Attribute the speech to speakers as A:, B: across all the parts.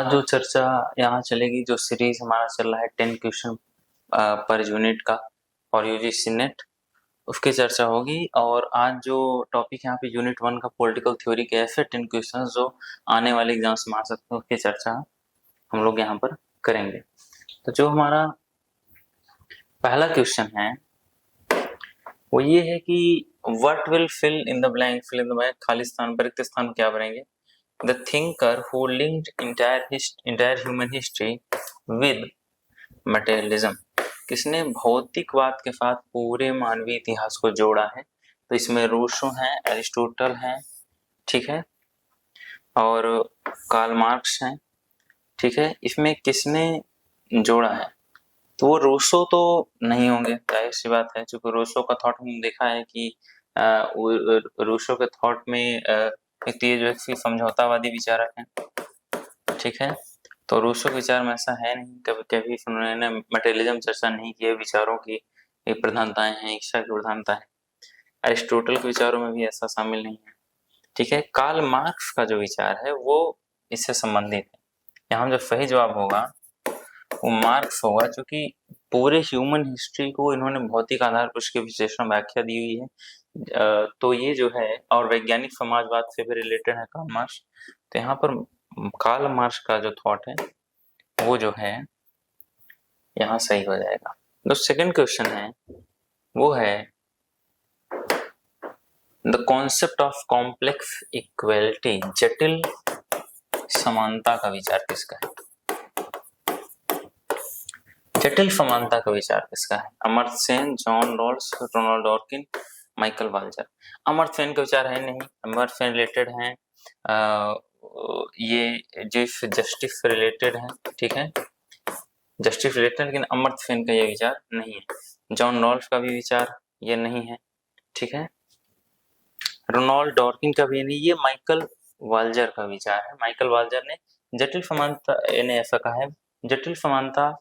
A: आज जो चर्चा यहाँ चलेगी, जो सीरीज हमारा चल रहा है 10 क्वेश्चन पर यूनिट का और यूजीसी नेट, उसकी चर्चा होगी। और आज जो टॉपिक यहाँ पे यूनिट 1 का पॉलिटिकल थ्योरी के ऐसे 10 क्वेश्चन जो आने वाले एग्जाम्स में आ सकते हैं, उसकी चर्चा हम लोग यहाँ पर करेंगे। तो जो हमारा पहला क्वेश्चन है वो ये है कि what will fill in the blank, fill in the blank, खाली स्थान पर रिक्त स्थान क्या भरेंगे। The thinker who linked entire human history with materialism, किसने भौतिकवाद के साथ पूरे मानवीय इतिहास को जोड़ा है। तो इसमें रूसो हैं, एरिस्टोटल हैं, ठीक है, और कार्ल मार्क्स हैं, ठीक है। इसमें किसने जोड़ा है, तो वो रूसो तो नहीं होंगे, जाहिर सी बात है, क्योंकि रूसो का थॉट हमने देखा है कि रूसो के थॉट में एक ये जो है समझौतावादी विचारक हैं, ठीक है। तो रूसो के विचार में ऐसा है नहीं, कभी कभी उन्होंने मटेरियलिज्म चर्चा नहीं की है, विचारों की प्रधानताएं हैं, इच्छा की प्रधानता है। एरिस्टोटल के विचारों में भी ऐसा शामिल नहीं है, ठीक है। कार्ल मार्क्स का जो विचार है वो इससे संबंधित है। यहाँ जो सही जवाब होगा वो मार्क्स होगा, क्योंकि पूरे ह्यूमन हिस्ट्री को इन्होंने भौतिक आधार पर उसके विश्लेषण व्याख्या दी हुई है। तो ये जो है, और वैज्ञानिक समाजवाद से भी रिलेटेड है कार्ल मार्क्स। तो यहाँ पर कार्ल मार्क्स का जो थॉट है वो जो है यहाँ सही हो जाएगा। जो सेकंड क्वेश्चन है वो है the concept of complex equality, जटिल समानता का विचार किसका है। जटिल समानता का विचार किसका है। Amartya Sen, John Rawls, Ronald Dworkin, Michael Walzer. Amartya Sen का विचार है नहीं, अमर्त्य सेन रिलेटेड हैं ये जस्टिस से रिलेटेड है, ठीक है, जस्टिस रिलेटेड, लेकिन अमर्त्य सेन का ये विचार नहीं है। जॉन रॉल्स का भी विचार ये नहीं है, ठीक है। रोनाल्ड डॉर्किन का भी नहीं, ये माइकल वाल्जर का विचार है। माइकल वाल्जर ने जटिल समानता ने ऐसा कहा है, जटिल समानता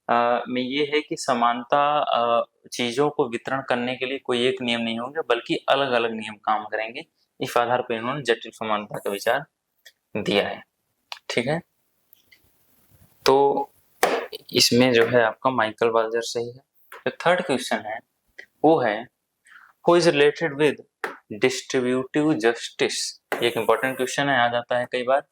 A: में ये है कि समानता चीजों को वितरण करने के लिए कोई एक नियम नहीं होंगे, बल्कि अलग अलग नियम काम करेंगे। इस आधार पर इन्होंने जटिल समानता का विचार दिया है, ठीक है। तो इसमें जो है आपका माइकल वाल्जर सही है। जो थर्ड क्वेश्चन है वो है who is related with distributive justice. एक इंपॉर्टेंट क्वेश्चन है, आ जाता है कई बार।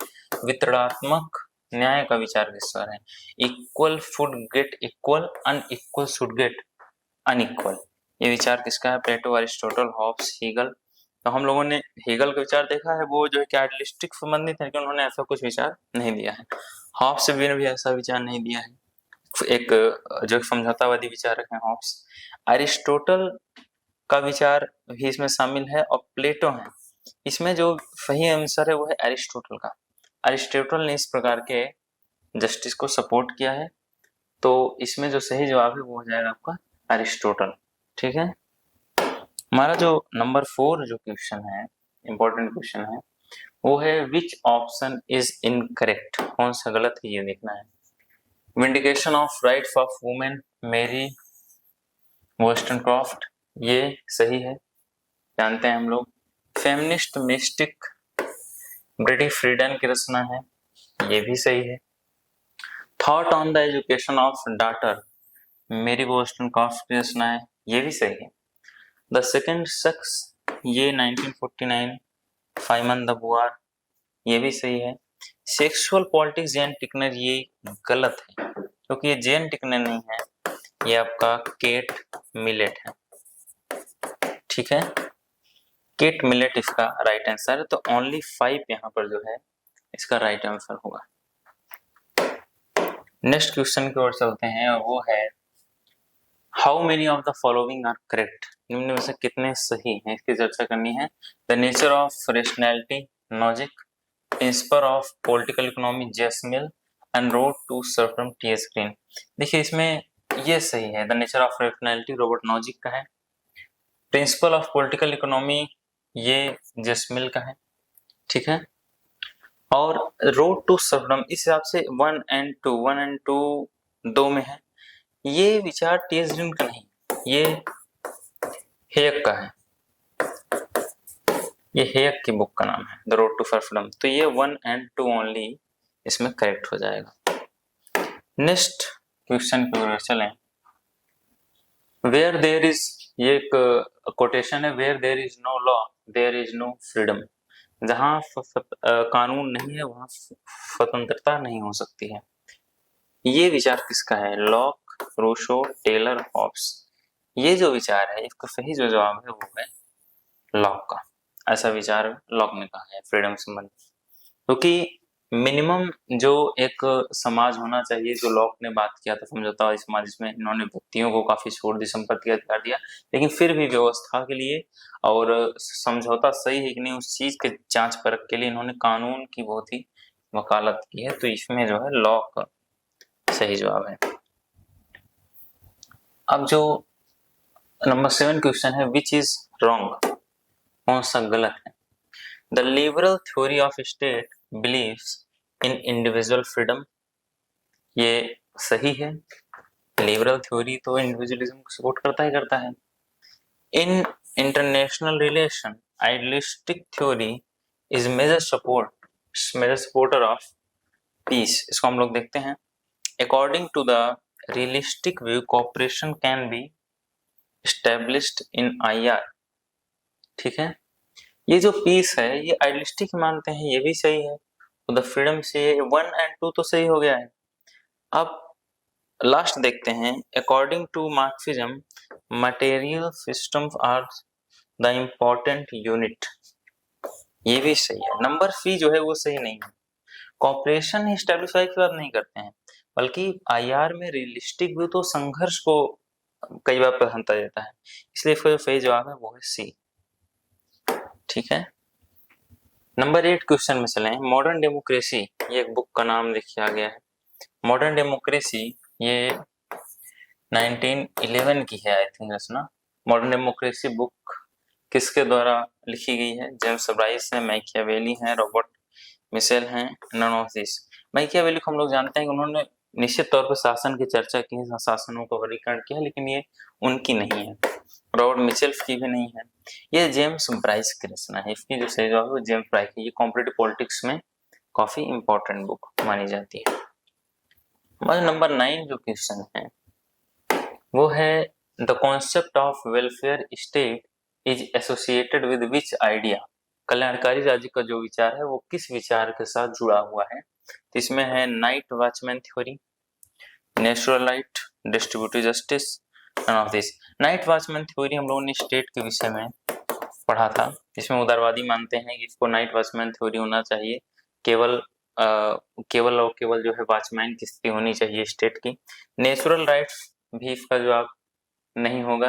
A: वितरणात्मक न्याय का विचार किसका है। Equal food get equal, unequal should get unequal, ये विचार किसका है। प्लेटो, अरिस्टोटल, हॉब्स, हीगल। तो हम लोगों ने हीगल का विचार देखा है, वो जो है क्या आइडियलिस्टिक संबंधित है, लेकिन उन्होंने ऐसा कुछ विचार नहीं दिया है। हॉब्स भी ऐसा विचार नहीं दिया है, एक जो समझौतावादी विचारक है हॉब्स। अरिस्टोटल का विचार भी इसमें शामिल है, और प्लेटो है। इसमें जो सही आंसर है वो है एरिस्टोटल का। अरिस्टोटल ने इस प्रकार के जस्टिस को सपोर्ट किया है, तो इसमें जो सही जवाब है वो हो जाएगा आपका एरिस्टोटल, ठीक है। हमारा जो नंबर 4 जो क्वेश्चन है, इंपॉर्टेंट क्वेश्चन है, वो है विच ऑप्शन इज इनकरेक्ट, कौन सा गलत है ये देखना है। Vindication of rights of women, मेरी वोस्टनक्रॉफ्ट, ये सही है, जानते हैं हम लोग। फेमिनिस्ट मिस्टिक, ब्रिटिश फ्रीडन की रचना है, ये भी सही है। Thought on the education of daughter, मेरी वोस्टनक्रॉफ्ट की रचना है, ये भी सही है। द सेकंड सेक्स, ये 1949 साइमन द बुआर, ये भी सही है। सेक्सुअल पॉलिटिक्स जेन टिकनर, ये गलत है, क्योंकि ये जेन टिकनर नहीं है, ये आपका केट मिलेट है, ठीक है। केट मिलेट इसका राइट आंसर है। तो ओनली 5 यहाँ पर जो है इसका राइट आंसर होगा। नेक्स्ट क्वेश्चन की ओर चलते हैं, और वो है how many of the following are correct, निम्न में से कितने सही हैं, इसकी चर्चा करनी है। The nature of rationality, Nozick, principle of political economy, James Mill, and road to serfdom, T S. Green. देखिए इसमें ये सही है, the nature of rationality Robert Nozick का है। प्रिंसिपल ऑफ पॉलिटिकल इकोनॉमी ये जेम्स मिल का है, ठीक है। और रोड टू सर्फडम, इस हिसाब से 1 and 2 दो में है, ये विचार टी.एस. ग्रीन का नहीं, ये हेयक का है, ये हेयक की बुक का नाम है द रोड टू सर्फडम। तो ये 1 and 2 ओनली इसमें करेक्ट हो जाएगा। नेक्स्ट क्वेश्चन की ओर चलें। वेयर देयर इज, ये एक कोटेशन है, where there is no law there is no freedom. जहां कानून नहीं है वहां स्वतंत्रता नहीं हो सकती है। ये विचार किसका है? Locke, Rousseau, Taylor, Hobbes. ये जो विचार है इसका सही जो जवाब है वो है लॉक का। ऐसा विचार लॉक ने कहा है फ्रीडम संबंधी। क्योंकि मिनिमम जो एक समाज होना चाहिए, जो लॉक ने बात किया था समझौता समाज, जिसमें इन्होंने व्यक्तियों को काफी छोड़ दी, संपत्ति का अधिकार दिया, लेकिन फिर भी व्यवस्था के लिए और समझौता सही है कि नहीं उस चीज के जांच परख के लिए इन्होंने कानून की बहुत ही वकालत की है। तो इसमें जो है लॉक सही जवाब है। अब जो नंबर 7 क्वेश्चन है, विच इज रॉन्ग, कौन सा गलत है? The liberal theory of state believes in individual freedom. ये सही है। लिबरल थ्योरी तो इंडिविजुअलिज्म को सपोर्ट करता ही करता है। In international relation idealistic theory is major supporter of peace. इसको हम लोग देखते हैं। According to the realistic view cooperation can be established in IR। ठीक है, ये जो पीस है ये आइडियलिस्टिक मानते हैं, ये भी सही है। तो द फ्रीडम से 1 और 2 तो सही हो गया है। अब लास्ट देखते हैं। According to Marxism material systems are the important unit. ये भी सही है। नंबर सी जो है वो सही नहीं है। कॉपरेशन एस्टेब्लिश की बात नहीं करते हैं, बल्कि IR में रियलिस्टिक व्यू तो संघर्ष को कई बार प्रधानता देता है, इसलिए इसका जो सही जवाब है वो है सी। ठीक है, नंबर 8 क्वेश्चन में चले। मॉडर्न डेमोक्रेसी, ये एक बुक का नाम लिखा गया है। मॉडर्न डेमोक्रेसी ये 1911 की है आई थिंक रचना। मॉडर्न डेमोक्रेसी बुक किसके द्वारा लिखी गई है? जेम्स ब्राइस है, मैकियावेली है, रॉबर्ट मिशेल हैं, नन ऑफ दिस। मैकियावेली को हम लोग जानते हैं कि उन्होंने निश्चित तौर पर शासन की चर्चा की है, शासनों का वर्गीकरण किया, लेकिन ये उनकी नहीं है। रॉबर्ट मिशेल की भी नहीं है। ये जेम्स ब्राइस की रचना है। इसकी जो सही जवाब है जेम्स ब्राइस की। ये कॉम्पिटिटिव पॉलिटिक्स में काफी इंपॉर्टेंट बुक मानी जाती है। नंबर 9 जो क्वेश्चन है वो है the concept of welfare state is associated with which idea. कल्याणकारी राज्य का जो विचार है वो किस विचार के साथ जुड़ा हुआ है? तो इसमें है night watchman theory, natural right, distributive justice, none of this. Night watchman theory हम लोगों ने स्टेट के विषय में पढ़ा था। इसमें उदारवादी मानते हैं कि इसको नाइट वॉचमैन थ्योरी होना चाहिए, केवल और केवल जो है वॉचमैन की स्थिति होनी चाहिए स्टेट की। नेचुरल राइट्स भी इसका जवाब नहीं होगा,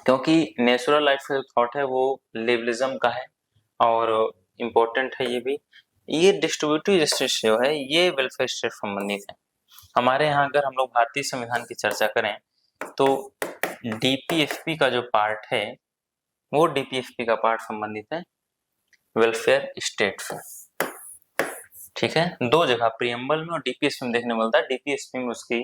A: क्योंकि नेचुरल राइट्स का जो थॉट है वो लिबरलिज्म का है और इम्पोर्टेंट है ये भी। ये डिस्ट्रीब्यूटिव जस्टिस जो है ये वेलफेयर स्टेट संबंधित है। हमारे यहाँ अगर हम लोग भारतीय संविधान की चर्चा करें तो DPFP का जो पार्ट है वो DPFP का पार्ट संबंधित है वेलफेयर स्टेट से। ठीक है, 2 जगह प्रियम्बल में और DPSP में देखने मिलता है। DPSP में उसकी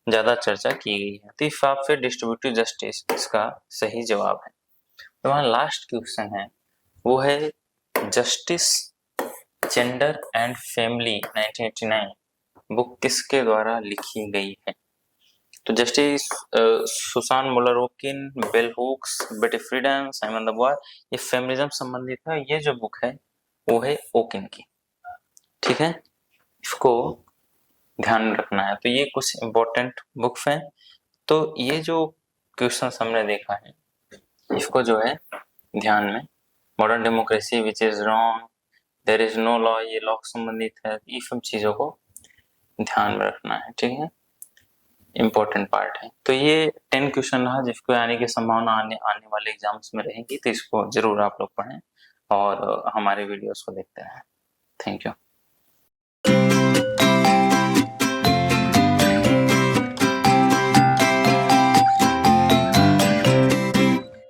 A: ज्यादा चर्चा की गई है। तो इस हिसाब से डिस्ट्रीब्यूटिव जस्टिस इसका सही जवाब है। तो वहां लास्ट क्वेश्चन है वो है justice, gender and family 1989 book किसके द्वारा लिखी गई है? तो जस्टिस सुसान मुलर ओकिन, बेल हुक्स, बेटी फ्रीडन, साइमन द बॉय, ये फेमिनिज्म संबंधित है। ये जो बुक है वो है ओकिन की। ठीक है, इसको ध्यान में रखना है। तो ये कुछ इंपॉर्टेंट बुक्स हैं। तो ये जो क्वेश्चन हमने देखा है इसको जो है ध्यान में, modern democracy which is wrong, there is no law, ये लॉ संबंधित है, ये सब चीजों को ध्यान में रखना है। ठीक है, इम्पोर्टेंट पार्ट है। तो ये 10 क्वेश्चन रहा जिसको आने की संभावना आने वाले एग्जाम्स में रहेगी। तो इसको जरूर आप लोग पढ़ें और हमारे वीडियोस को देखते रहें। Thank you.